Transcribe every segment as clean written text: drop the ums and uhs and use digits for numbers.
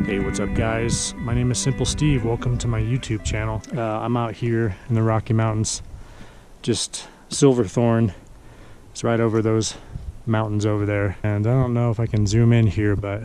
Hey, what's up guys? My name is Simple Steve. Welcome to my YouTube channel. I'm out here in the Rocky Mountains, just Silverthorne. It's right over those mountains over there. And I don't know if I can zoom in here, but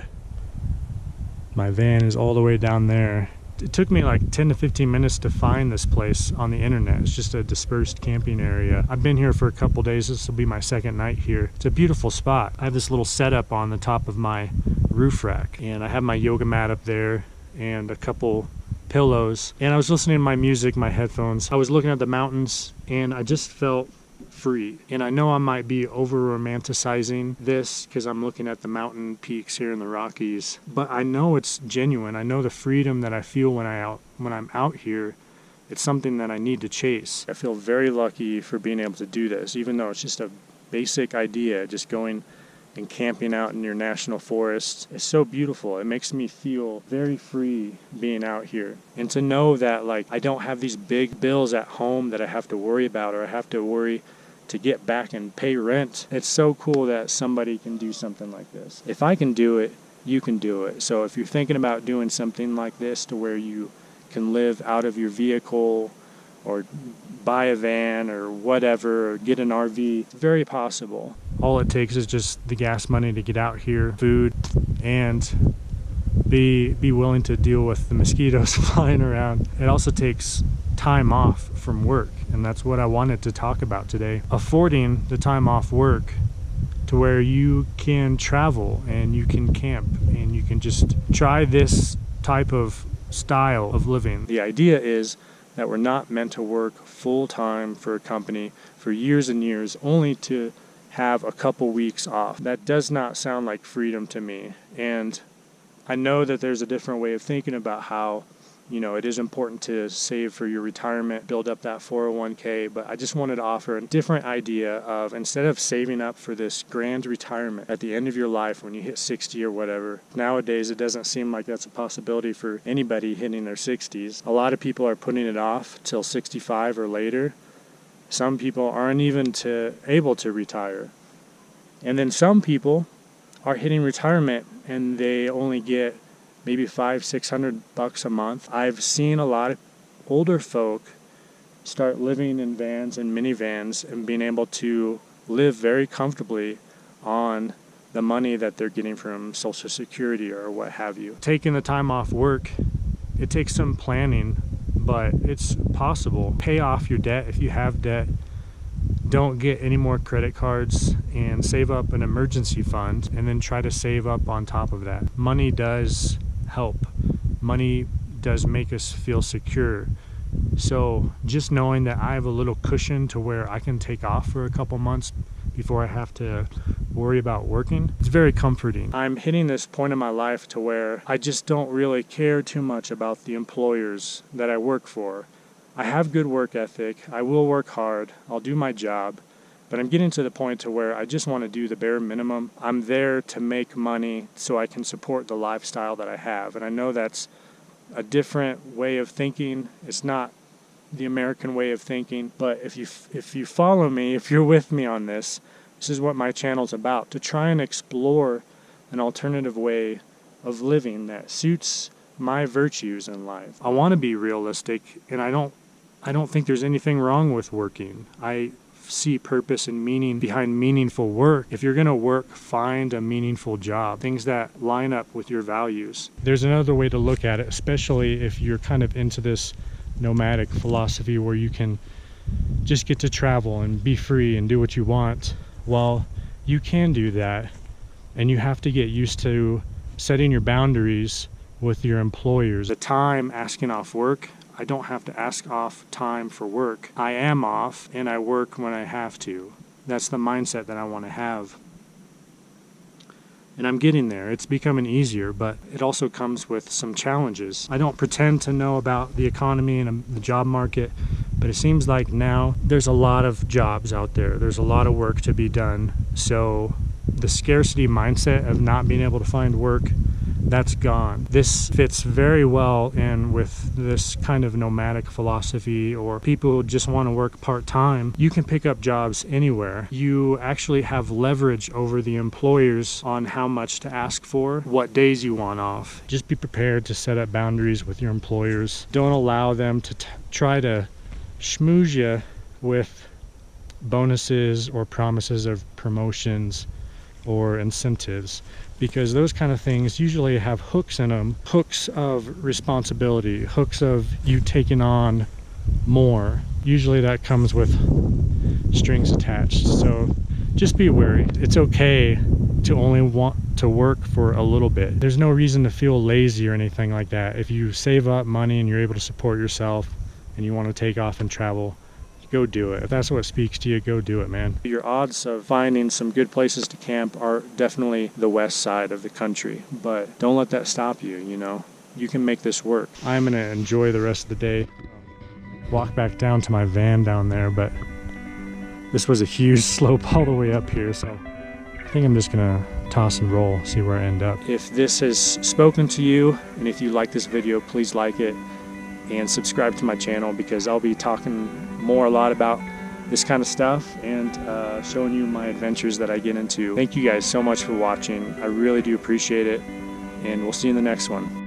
my van is all the way down there. It took me like 10 to 15 minutes to find this place on the internet. It's just a dispersed camping area. I've been here for a couple days. This will be my second night here. It's a beautiful spot. I have this little setup on the top of my roof rack, and I have my yoga mat up there and a couple pillows, and I was listening to my music, my headphones. I was looking at the mountains and I just felt free. And I know I might be over romanticizing this because I'm looking at the mountain peaks here in the Rockies, but I know it's genuine. I know the freedom that I feel when I'm out here. It's something that I need to chase. I feel very lucky for being able to do this, even though it's just a basic idea, just going and camping out in your national forest. It's so beautiful. It makes me feel very free being out here. And to know that like I don't have these big bills at home that I have to worry about, or I have to worry to get back and pay rent. It's so cool that somebody can do something like this. If I can do it, you can do it. So if you're thinking about doing something like this to where you can live out of your vehicle or buy a van or whatever, or get an RV, it's very possible. All it takes is just the gas money to get out here, food, and be willing to deal with the mosquitoes flying around. It also takes time off from work, and that's what I wanted to talk about today. Affording the time off work to where you can travel and you can camp and you can just try this type of style of living. The idea is that we're not meant to work full-time for a company for years and years only to have a couple weeks off. That does not sound like freedom to me. And I know that there's a different way of thinking about how, it is important to save for your retirement, build up that 401k, but I just wanted to offer a different idea of, instead of saving up for this grand retirement at the end of your life when you hit 60 or whatever, nowadays it doesn't seem like that's a possibility for anybody hitting their 60s. A lot of people are putting it off till 65 or later. Some people aren't even able to retire. And then some people are hitting retirement and they only get maybe $500-600 a month. I've seen a lot of older folk start living in vans and minivans and being able to live very comfortably on the money that they're getting from Social Security or what have you. Taking the time off work, it takes some planning, but it's possible. Pay off your debt if you have debt. Don't get any more credit cards, and save up an emergency fund, and then try to save up on top of that. Money does help. Money does make us feel secure. So just knowing that I have a little cushion to where I can take off for a couple months before I have to worry about working, it's very comforting. I'm hitting this point in my life to where I just don't really care too much about the employers that I work for. I have good work ethic. I will work hard. I'll do my job. But I'm getting to the point to where I just want to do the bare minimum. I'm there to make money so I can support the lifestyle that I have. And I know that's a different way of thinking. It's not the American way of thinking. But if you follow me, if you're with me on this, this is what my channel's about, to try and explore an alternative way of living that suits my virtues in life. I want to be realistic, and I don't think there's anything wrong with working. I see purpose and meaning behind meaningful work. If you're going to work, find a meaningful job, things that line up with your values. There's another way to look at it, especially if you're kind of into this nomadic philosophy where you can just get to travel and be free and do what you want. Well, you can do that, and you have to get used to setting your boundaries with your employers. The time asking off work, I don't have to ask off time for work. I am off and I work when I have to. That's the mindset that I want to have. And I'm getting there. It's becoming easier, but it also comes with some challenges. I don't pretend to know about the economy and the job market, but it seems like now there's a lot of jobs out there. There's a lot of work to be done. So the scarcity mindset of not being able to find work that's gone. This fits very well in with this kind of nomadic philosophy, or people who just want to work part-time. You can pick up jobs anywhere. You actually have leverage over the employers on how much to ask for, what days you want off. Just be prepared to set up boundaries with your employers. Don't allow them to try to schmooze you with bonuses or promises of promotions or incentives, because those kind of things usually have hooks in them, hooks of responsibility, hooks of you taking on more. Usually that comes with strings attached. So just be wary. It's okay to only want to work for a little bit. There's no reason to feel lazy or anything like that. If you save up money and you're able to support yourself and you want to take off and travel, go do it. If that's what speaks to you, go do it, man. Your odds of finding some good places to camp are definitely the west side of the country, but don't let that stop you, you know. You can make this work. I'm gonna enjoy the rest of the day. Walk back down to my van down there, but this was a huge slope all the way up here, so I think I'm just gonna toss and roll, see where I end up. If this has spoken to you, and if you like this video, please like it and subscribe to my channel, because I'll be talking a lot about this kind of stuff and showing you my adventures that I get into. Thank you guys so much for watching. I really do appreciate it, and we'll see you in the next one.